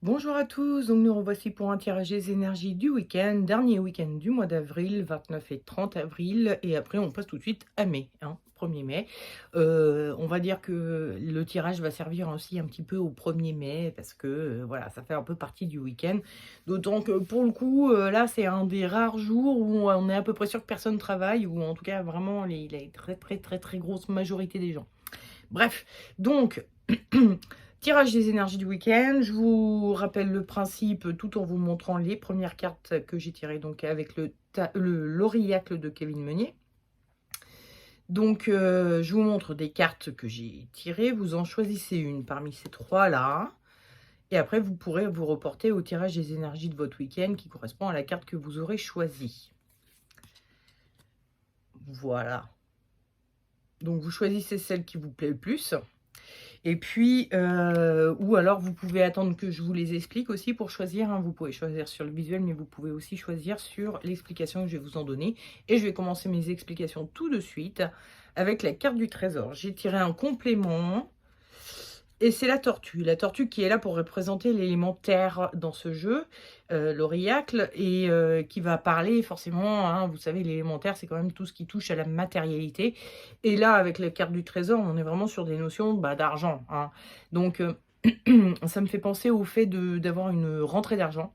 Bonjour à tous, donc nous revoici pour un tirage des énergies du week-end, dernier week-end du mois d'avril, 29 et 30 avril, et après on passe tout de suite à mai, 1er mai. On va dire que le tirage va servir aussi un petit peu au 1er mai, parce que voilà, ça fait un peu partie du week-end. D'autant que pour le coup, là c'est un des rares jours où on est à peu près sûr que personne travaille, ou en tout cas vraiment les très grosse majorité des gens. Bref, donc, tirage des énergies du week-end. Je vous rappelle le principe tout en vous montrant les premières cartes que j'ai tirées donc avec l'Aurillac de Kevin Meunier. Donc, je vous montre des cartes que j'ai tirées. Vous en choisissez une parmi ces trois-là. Et après, vous pourrez vous reporter au tirage des énergies de votre week-end qui correspond à la carte que vous aurez choisie. Voilà. Donc, vous choisissez celle qui vous plaît le plus. Et puis, ou alors vous pouvez attendre que je vous les explique aussi pour choisir, hein. Vous pouvez choisir sur le visuel, mais vous pouvez aussi choisir sur l'explication que je vais vous en donner. Et je vais commencer mes explications tout de suite avec la carte du trésor. J'ai tiré un complément. Et c'est la tortue qui est là pour représenter l'élément terre dans ce jeu, l'Aurillac, et qui va parler forcément, hein, vous savez, l'élémentaire, c'est quand même tout ce qui touche à la matérialité. Et là, avec la carte du trésor, on est vraiment sur des notions d'argent, hein. Donc, ça me fait penser au fait d'avoir une rentrée d'argent.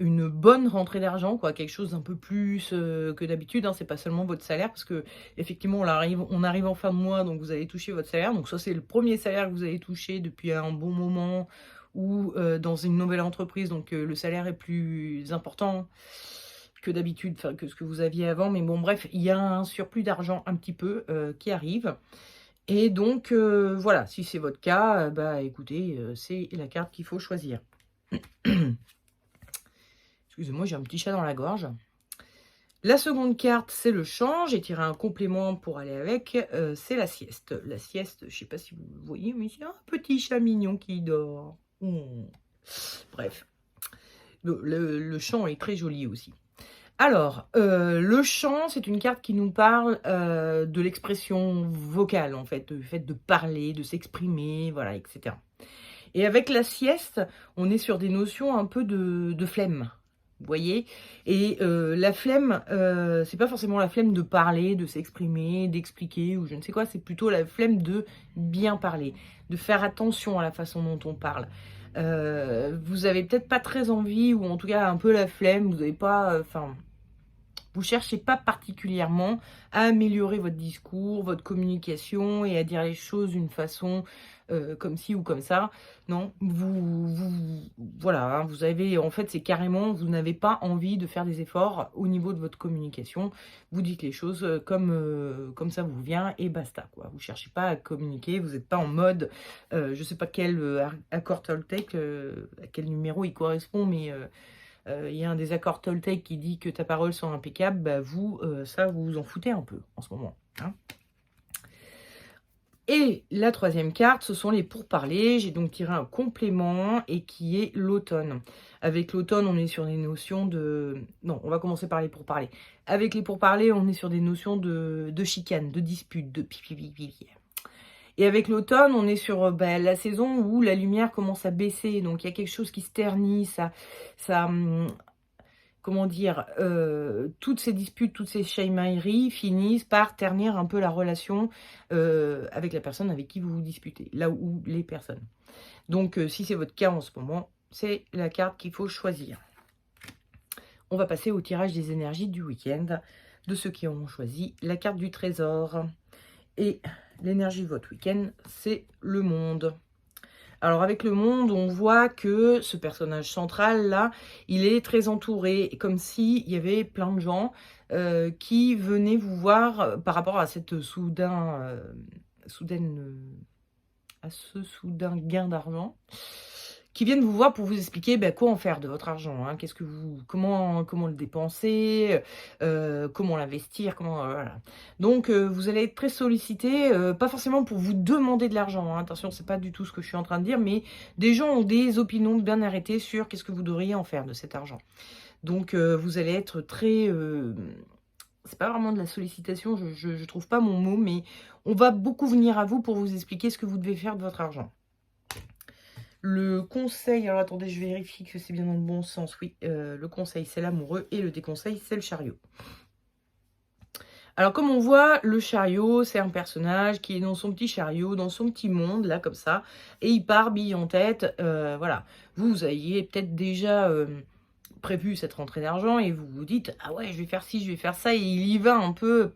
Une bonne rentrée d'argent, quoi, quelque chose d'un peu plus que d'habitude, hein. C'est pas seulement votre salaire, parce que effectivement on arrive en fin de mois, donc vous allez toucher votre salaire. Donc ça, c'est le premier salaire que vous allez toucher depuis un bon moment, ou dans une nouvelle entreprise, donc le salaire est plus important que d'habitude, enfin que ce que vous aviez avant. Mais bon, bref, il y a un surplus d'argent un petit peu qui arrive. Et donc voilà, si c'est votre cas, bah écoutez, c'est la carte qu'il faut choisir. Excusez-moi, j'ai un petit chat dans la gorge. La seconde carte, c'est le change. J'ai tiré un complément pour aller avec. C'est la sieste. La sieste, je ne sais pas si vous le voyez, mais c'est un petit chat mignon qui dort. Bref, le chant est très joli aussi. Alors, le chant, c'est une carte qui nous parle de l'expression vocale, en fait, du fait de parler, de s'exprimer, voilà, etc. Et avec la sieste, on est sur des notions un peu de flemme. Vous voyez? Et la flemme, c'est pas forcément la flemme de parler, de s'exprimer, d'expliquer ou je ne sais quoi, c'est plutôt la flemme de bien parler, de faire attention à la façon dont on parle. Vous avez peut-être pas très envie, ou en tout cas un peu la flemme, vous n'avez pas, enfin, vous cherchez pas particulièrement à améliorer votre discours, votre communication et à dire les choses d'une façon comme ci ou comme ça. Non, voilà, hein, vous avez, en fait, c'est carrément, vous n'avez pas envie de faire des efforts au niveau de votre communication. Vous dites les choses comme ça vous vient et basta, quoi. Vous cherchez pas à communiquer, vous n'êtes pas en mode, je sais pas quel accord Toltec, à quel numéro il correspond, mais il y a un des accords Toltec qui dit que ta parole soit impeccable, bah vous, ça, vous vous en foutez un peu en ce moment, hein. Et la troisième carte, ce sont les pourparlers. J'ai donc tiré un complément et qui est l'automne. Avec l'automne, on est sur des notions de... Non, on va commencer par les pourparlers. Avec les pourparlers, on est sur des notions de chicane, de dispute, de pipi. Et avec l'automne, on est sur la saison où la lumière commence à baisser. Donc, il y a quelque chose qui se ternit. Comment dire, toutes ces disputes, toutes ces chamailleries finissent par ternir un peu la relation avec la personne avec qui vous vous disputez, là où les personnes. Donc, si c'est votre cas en ce moment, c'est la carte qu'il faut choisir. On va passer au tirage des énergies du week-end de ceux qui ont choisi la carte du trésor. Et l'énergie de votre week-end, c'est le monde. Alors avec le monde, on voit que ce personnage central là, il est très entouré, comme s'il y avait plein de gens qui venaient vous voir par rapport à cette à ce soudain gain d'argent, qui viennent vous voir pour vous expliquer quoi en faire de votre argent, hein. Qu'est-ce que vous, comment le dépenser, comment l'investir, comment voilà. Donc vous allez être très sollicité, pas forcément pour vous demander de l'argent, hein. Attention, c'est pas du tout ce que je suis en train de dire, mais des gens ont des opinions bien arrêtées sur qu'est-ce que vous devriez en faire de cet argent. Donc vous allez être très c'est pas vraiment de la sollicitation, je trouve pas mon mot, mais on va beaucoup venir à vous pour vous expliquer ce que vous devez faire de votre argent. Le conseil, alors attendez, je vérifie que c'est bien dans le bon sens. Oui, le conseil, c'est l'amoureux et le déconseil, c'est le chariot. Alors comme on voit, le chariot, c'est un personnage qui est dans son petit chariot, dans son petit monde, là, comme ça, et il part bille en tête, voilà. Vous ayez peut-être déjà prévu cette rentrée d'argent et vous vous dites: «Ah ouais, je vais faire ci, je vais faire ça» et il y va un peu,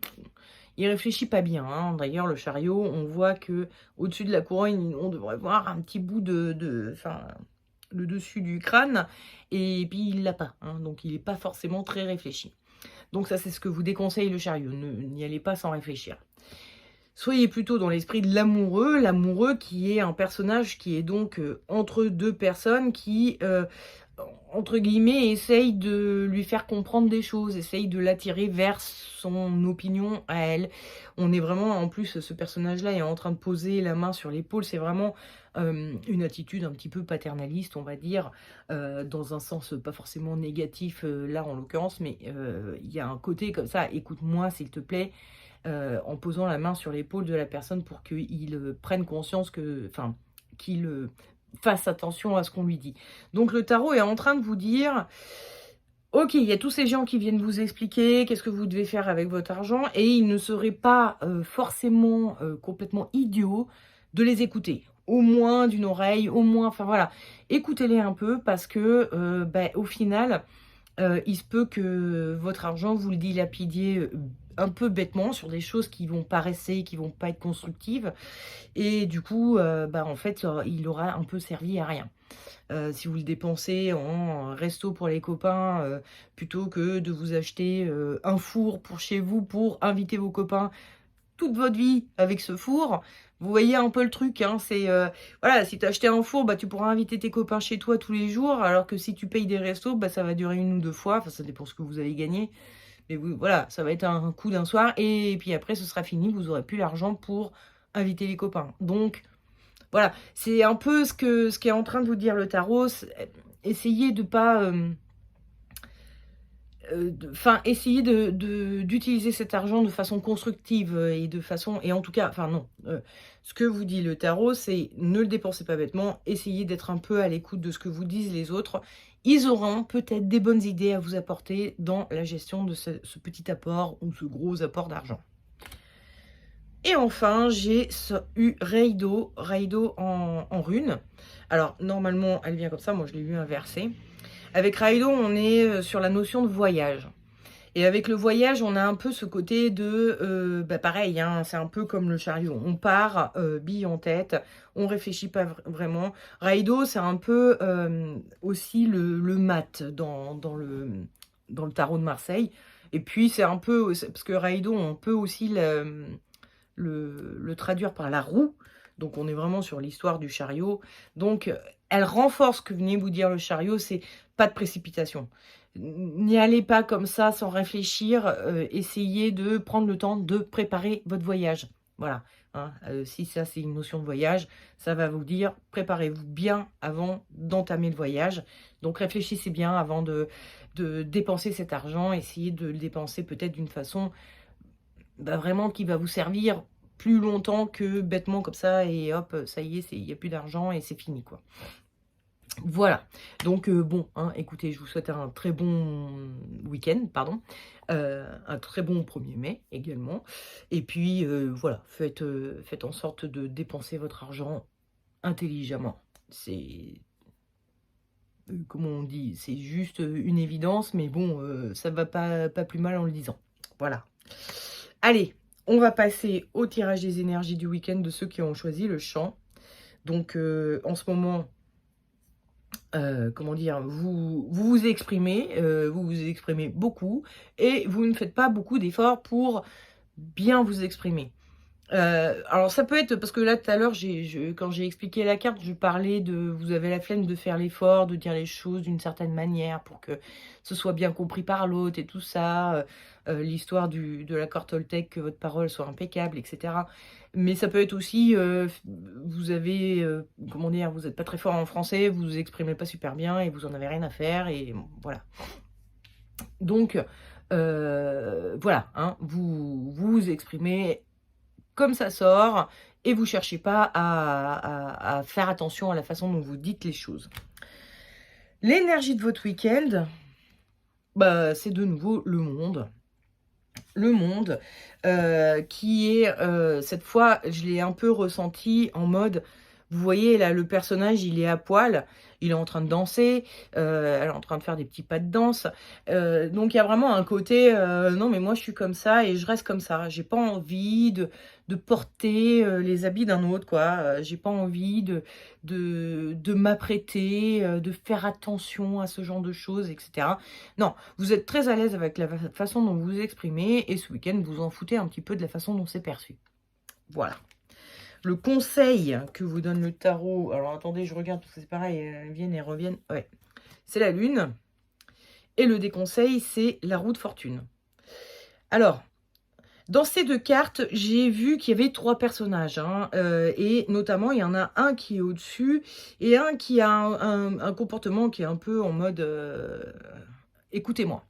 il réfléchit pas bien, hein. D'ailleurs, le chariot, on voit que au dessus de la couronne, on devrait voir un petit bout enfin, le dessus du crâne et puis il l'a pas, hein, donc il est pas forcément très réfléchi. Donc ça, c'est ce que vous déconseille le chariot, n'y allez pas sans réfléchir. Soyez plutôt dans l'esprit de l'amoureux qui est un personnage qui est donc, entre 2 personnes qui, entre guillemets, essayent de lui faire comprendre des choses, essayent de l'attirer vers son opinion à elle. On est vraiment en plus, ce personnage-là est en train de poser la main sur l'épaule, c'est vraiment, une attitude un petit peu paternaliste, on va dire, dans un sens, pas forcément négatif, là en l'occurrence, mais, il y a un côté comme ça: «Écoute-moi s'il te plaît», en posant la main sur l'épaule de la personne pour qu'il, prenne conscience enfin, qu'il, fasse attention à ce qu'on lui dit. Donc le tarot est en train de vous dire: «OK, il y a tous ces gens qui viennent vous expliquer qu'est-ce que vous devez faire avec votre argent et il ne serait pas, forcément, complètement idiot de les écouter. Au moins d'une oreille, au moins» enfin voilà. Écoutez-les un peu parce que, au final, il se peut que votre argent, vous le dilapidiez, un peu bêtement sur des choses qui vont paraisser, qui vont pas être constructives et du coup, en fait, il aura un peu servi à rien. Si vous le dépensez en resto pour les copains, plutôt que de vous acheter, un four pour chez vous, pour inviter vos copains toute votre vie avec ce four. Vous voyez un peu le truc, hein, c'est, voilà, si tu as acheté un four, tu pourras inviter tes copains chez toi tous les jours, alors que si tu payes des restos, ça va durer 1 ou 2 fois, enfin ça dépend ce que vous allez gagner. Mais vous voilà, ça va être un coup d'un soir et puis après ce sera fini, vous aurez plus l'argent pour inviter les copains. Donc voilà, c'est un peu ce qu'est en train de vous dire le tarot, essayez de pas, essayer d'utiliser cet argent de façon constructive, et de façon et en tout cas enfin non, ce que vous dit le tarot, c'est ne le dépensez pas bêtement, essayez d'être un peu à l'écoute de ce que vous disent les autres. Ils auront peut-être des bonnes idées à vous apporter dans la gestion de ce petit apport ou ce gros apport d'argent. Et enfin, j'ai eu Reido en rune. Alors normalement, elle vient comme ça, moi je l'ai vu inversée. Avec Raido, on est, sur la notion de voyage. Et avec le voyage, on a un peu ce côté de, pareil, hein, c'est un peu comme le chariot. On part, bille en tête, on réfléchit pas vraiment. Raido, c'est un peu, aussi le mat dans le tarot de Marseille. Et puis c'est un peu parce que Raido, on peut aussi le traduire par la roue. Donc on est vraiment sur l'histoire du chariot. Donc elle renforce ce que venait vous dire le chariot, c'est pas de précipitation. N'y allez pas comme ça sans réfléchir, essayez de prendre le temps de préparer votre voyage. Voilà, hein, si ça c'est une notion de voyage, ça va vous dire préparez-vous bien avant d'entamer le voyage. Donc réfléchissez bien avant de dépenser cet argent, essayez de le dépenser peut-être d'une façon vraiment qui va vous servir plus longtemps que bêtement comme ça et hop, ça y est, il y a plus d'argent et c'est fini, quoi. Voilà, donc bon, hein, écoutez, je vous souhaite un très bon week-end, pardon, un très bon 1er mai également et puis, voilà, faites en sorte de dépenser votre argent intelligemment. C'est, comment on dit? C'est juste, une évidence, mais bon, ça va pas plus mal en le disant. Voilà. Allez, on va passer au tirage des énergies du week-end de ceux qui ont choisi le chant. Donc, en ce moment, comment dire? Vous exprimez beaucoup et vous ne faites pas beaucoup d'efforts pour bien vous exprimer. Alors ça peut être parce que là tout à l'heure quand j'ai expliqué la carte, je parlais de vous avez la flemme de faire l'effort, de dire les choses d'une certaine manière pour que ce soit bien compris par l'autre et tout ça, l'histoire de l'accord Toltec, que votre parole soit impeccable et cetera. Mais ça peut être aussi, vous avez, comment dire? Vous êtes pas très fort en français, vous vous exprimez pas super bien et vous en avez rien à faire et voilà. Donc, voilà, hein, vous vous exprimez comme ça sort et vous cherchez pas à faire attention à la façon dont vous dites les choses. L'énergie de votre week-end, bah, c'est de nouveau le monde. Le monde qui est, cette fois, je l'ai un peu ressenti en mode, vous voyez là, le personnage, il est à poil, il est en train de danser, elle est en train de faire des petits pas de danse. Donc il y a vraiment un côté, non mais moi je suis comme ça et je reste comme ça. J'ai pas envie de porter les habits d'un autre, quoi. J'ai pas envie de m'apprêter, de faire attention à ce genre de choses, etc. Non, vous êtes très à l'aise avec la façon dont vous vous exprimez et ce week-end, vous en foutez un petit peu de la façon dont c'est perçu. Voilà. Le conseil que vous donne le tarot, alors attendez, je regarde, c'est pareil, elles viennent et reviennent. Ouais, c'est la lune. Et le déconseil, c'est la roue de fortune. Alors, dans ces deux cartes, j'ai vu qu'il y avait 3 personnages. Hein, et notamment, il y en a un qui est au-dessus et un qui a un comportement qui est un peu en mode écoutez-moi.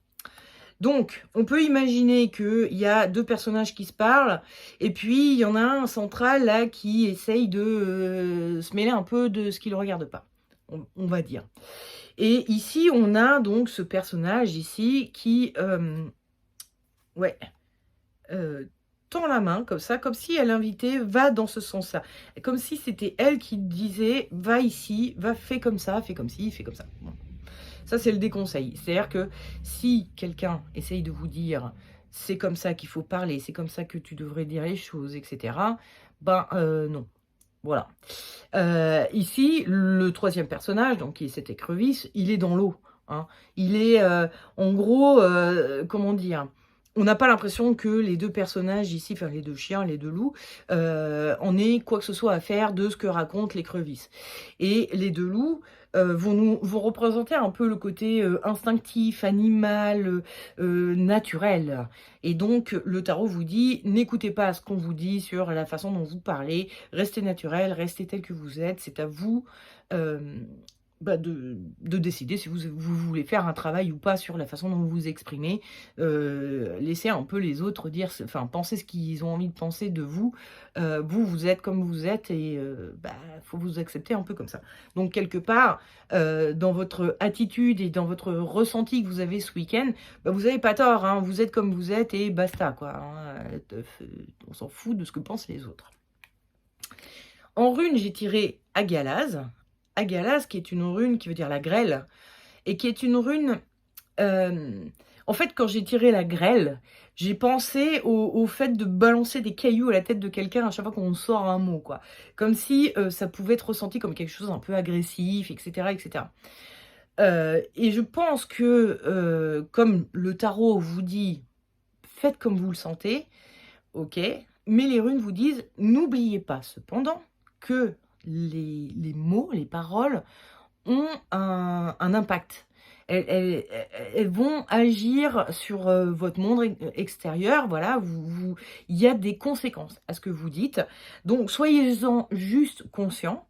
Donc, on peut imaginer qu'il y a 2 personnages qui se parlent, et puis il y en a un central là qui essaye de se mêler un peu de ce qui ne le regarde pas, on va dire. Et ici, on a donc ce personnage ici qui, ouais, tend la main comme ça, comme si elle invitait, va dans ce sens-là. Comme si c'était elle qui disait, va ici, va, fais comme ça, fais comme ci, fais comme ça. Bon. Ça, c'est le déconseil. C'est-à-dire que si quelqu'un essaye de vous dire c'est comme ça qu'il faut parler, c'est comme ça que tu devrais dire les choses, etc., ben non. Voilà. Ici, le 3e personnage, donc qui est cette écrevisse, il est dans l'eau. Hein. Il est, en gros, comment dire, on n'a pas l'impression que les 2 personnages ici, enfin les 2 chiens, les 2 loups, en aient quoi que ce soit à faire de ce que raconte l'écrevisse. Et les 2 loups vont représenter un peu le côté instinctif, animal, naturel. Et donc, le tarot vous dit, n'écoutez pas à ce qu'on vous dit sur la façon dont vous parlez, restez naturel, restez tel que vous êtes, c'est à vous bah, de décider si vous voulez faire un travail ou pas sur la façon dont vous vous exprimez. Laissez un peu les autres dire, enfin, penser ce qu'ils ont envie de penser de vous. Vous êtes comme vous êtes et bah, faut vous accepter un peu comme ça. Donc, quelque part, dans votre attitude et dans votre ressenti que vous avez ce week-end, bah, vous n'avez pas tort, hein, vous êtes comme vous êtes et basta, quoi. Hein, on s'en fout de ce que pensent les autres. En rune, j'ai tiré Agalaz. Agalaz, qui est une rune qui veut dire la grêle, et qui est une rune... en fait, quand j'ai tiré la grêle, j'ai pensé au fait de balancer des cailloux à la tête de quelqu'un à chaque fois qu'on sort un mot, quoi. Comme si ça pouvait être ressenti comme quelque chose un peu agressif, etc., etc. Et je pense que, comme le tarot vous dit, faites comme vous le sentez, ok, mais les runes vous disent, n'oubliez pas cependant que les mots, les paroles ont un impact. Elles vont agir sur votre monde extérieur. Voilà, il y a des conséquences à ce que vous dites. Donc, soyez-en juste conscients.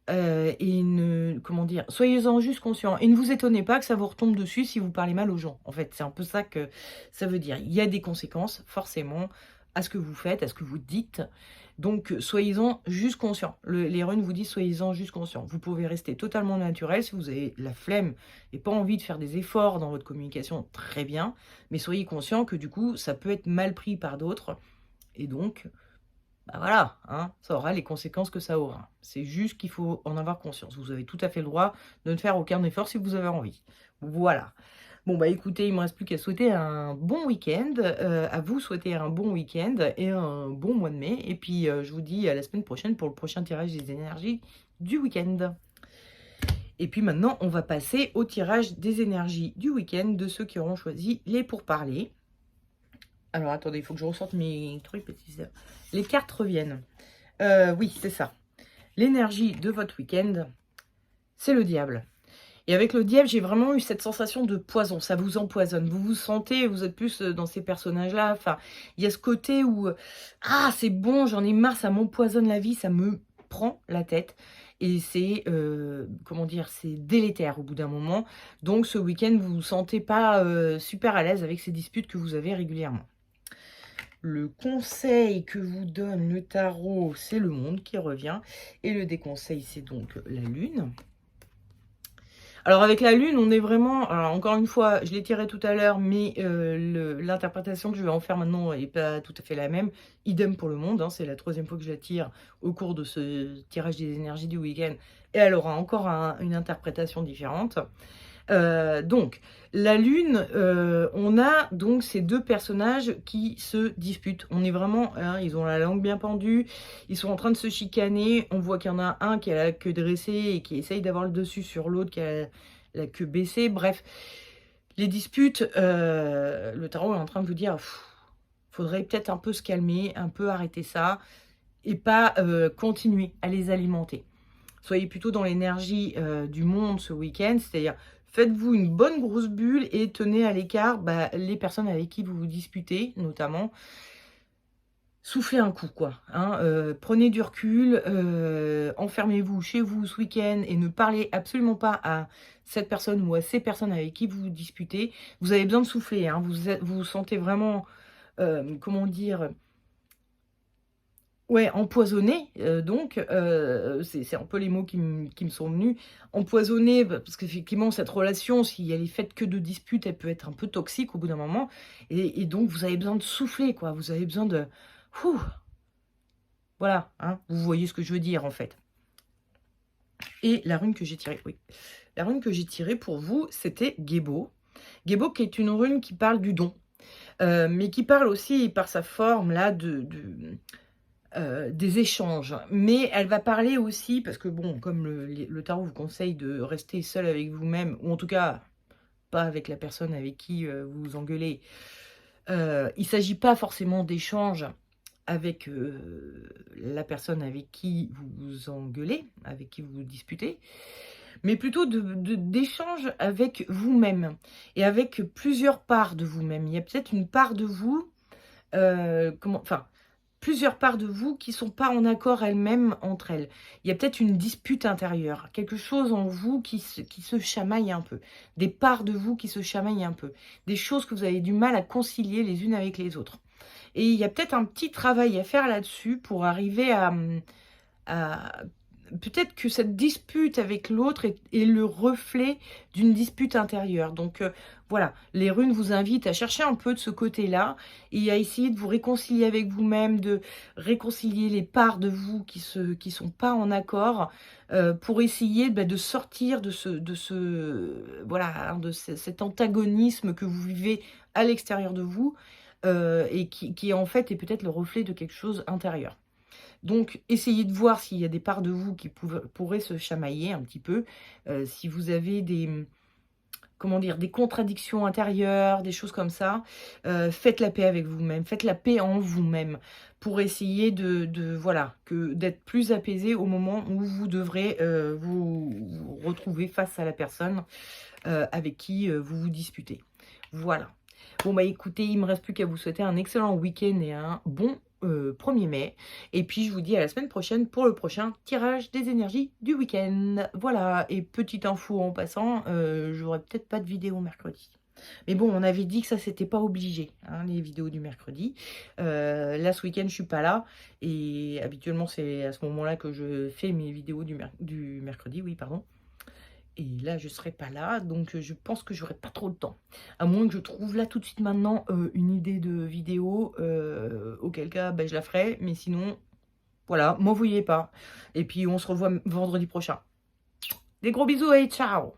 Comment dire, soyez-en juste conscients. Et ne vous étonnez pas que ça vous retombe dessus si vous parlez mal aux gens. En fait, c'est un peu ça que ça veut dire. Il y a des conséquences, forcément, à ce que vous faites, à ce que vous dites. Donc, soyez-en juste conscients. Les runes vous disent, soyez-en juste conscients. Vous pouvez rester totalement naturel si vous avez la flemme et pas envie de faire des efforts dans votre communication, très bien. Mais soyez conscient que du coup, ça peut être mal pris par d'autres. Et donc, bah voilà, hein, ça aura les conséquences que ça aura. C'est juste qu'il faut en avoir conscience. Vous avez tout à fait le droit de ne faire aucun effort si vous avez envie. Voilà. Bon, bah écoutez, il ne me reste plus qu'à souhaiter un bon week-end, à vous souhaiter un bon week-end et un bon mois de mai. Et puis, je vous dis à la semaine prochaine pour le prochain tirage des énergies du week-end. Et puis maintenant, on va passer au tirage des énergies du week-end de ceux qui auront choisi les pourparlers. Alors, attendez, il faut que je ressorte mes trucs. Les cartes reviennent. Oui, c'est ça. L'énergie de votre week-end, c'est le diable. Et avec le diable, j'ai vraiment eu cette sensation de poison. Ça vous empoisonne. Vous vous sentez, vous êtes plus dans ces personnages-là. Enfin, il y a ce côté où, ah, c'est bon, j'en ai marre, ça m'empoisonne la vie, ça me prend la tête. Et c'est, comment dire, c'est délétère au bout d'un moment. Donc, ce week-end, vous ne vous sentez pas super à l'aise avec ces disputes que vous avez régulièrement. Le conseil que vous donne le tarot, c'est le monde qui revient. Et le déconseil, c'est donc la lune. Alors avec la lune, on est vraiment... Alors encore une fois, je l'ai tiré tout à l'heure, mais l'interprétation que je vais en faire maintenant n'est pas tout à fait la même. Idem pour le monde, hein, c'est la 3e fois que je la tire au cours de ce tirage des énergies du week-end. Et elle aura encore une interprétation différente. Donc, la lune, on a donc ces 2 personnages qui se disputent. On est vraiment, hein, ils ont la langue bien pendue, ils sont en train de se chicaner. On voit qu'il y en a un qui a la queue dressée et qui essaye d'avoir le dessus sur l'autre qui a la queue baissée. Bref, les disputes, le tarot est en train de vous dire, faudrait peut-être un peu se calmer, un peu arrêter ça et pas continuer à les alimenter. Soyez plutôt dans l'énergie du monde ce week-end, c'est-à-dire faites-vous une bonne grosse bulle et tenez à l'écart les personnes avec qui vous vous disputez, notamment. Soufflez un coup, quoi. Hein, prenez du recul, enfermez-vous chez vous ce week-end et ne parlez absolument pas à cette personne ou à ces personnes avec qui vous vous disputez. Vous avez besoin de souffler, hein, vous vous sentez vraiment, comment dire... Ouais, empoisonné, donc c'est un peu les mots qui me sont venus. Empoisonné, parce qu'effectivement, cette relation, si elle est faite que de disputes, elle peut être un peu toxique au bout d'un moment. Et donc, vous avez besoin de souffler, quoi. Vous avez besoin de... Ouh, voilà, hein, vous voyez ce que je veux dire, en fait. Et la rune que j'ai tirée, oui. La rune que j'ai tirée pour vous, c'était Gébo. Gébo, qui est une rune qui parle du don. Mais qui parle aussi, par sa forme, là, des échanges, mais elle va parler aussi, parce que bon, comme le tarot vous conseille de rester seul avec vous-même, ou en tout cas, pas avec la personne avec qui vous vous engueulez, il ne s'agit pas forcément d'échanges avec la personne avec qui vous vous engueulez, avec qui vous vous disputez, mais plutôt d'échanges avec vous-même, et avec plusieurs parts de vous-même. Il y a peut-être une part de vous, plusieurs parts de vous qui ne sont pas en accord elles-mêmes entre elles. Il y a peut-être une dispute intérieure, quelque chose en vous qui se chamaille un peu, des parts de vous qui se chamaillent un peu, des choses que vous avez du mal à concilier les unes avec les autres. Et il y a peut-être un petit travail à faire là-dessus pour arriver à peut-être que cette dispute avec l'autre est le reflet d'une dispute intérieure. Donc voilà, les runes vous invitent à chercher un peu de ce côté-là et à essayer de vous réconcilier avec vous-même, de réconcilier les parts de vous qui sont pas en accord, pour essayer de sortir de cet antagonisme que vous vivez à l'extérieur de vous, et qui en fait est peut-être le reflet de quelque chose intérieur. Donc, essayez de voir s'il y a des parts de vous qui pourraient se chamailler un petit peu. Si vous avez des contradictions intérieures, des choses comme ça, faites la paix avec vous-même, faites la paix en vous-même pour essayer d'être plus apaisé au moment où vous devrez vous retrouver face à la personne avec qui vous vous disputez. Voilà. Bon, écoutez, il ne me reste plus qu'à vous souhaiter un excellent week-end et un bon 1er mai. Et puis, je vous dis à la semaine prochaine pour le prochain tirage des énergies du week-end. Voilà, et petite info en passant, j'aurai peut-être pas de vidéo mercredi. Mais bon, on avait dit que ça, c'était pas obligé, hein, les vidéos du mercredi. Là, ce week-end, je suis pas là. Et habituellement, c'est à ce moment-là que je fais mes vidéos du mercredi, oui, pardon. Et là, je ne serai pas là, donc je pense que j'aurai pas trop de temps. À moins que je trouve là tout de suite maintenant une idée de vidéo, auquel cas je la ferai. Mais sinon, voilà, m'envoyez pas. Et puis on se revoit vendredi prochain. Des gros bisous et ciao!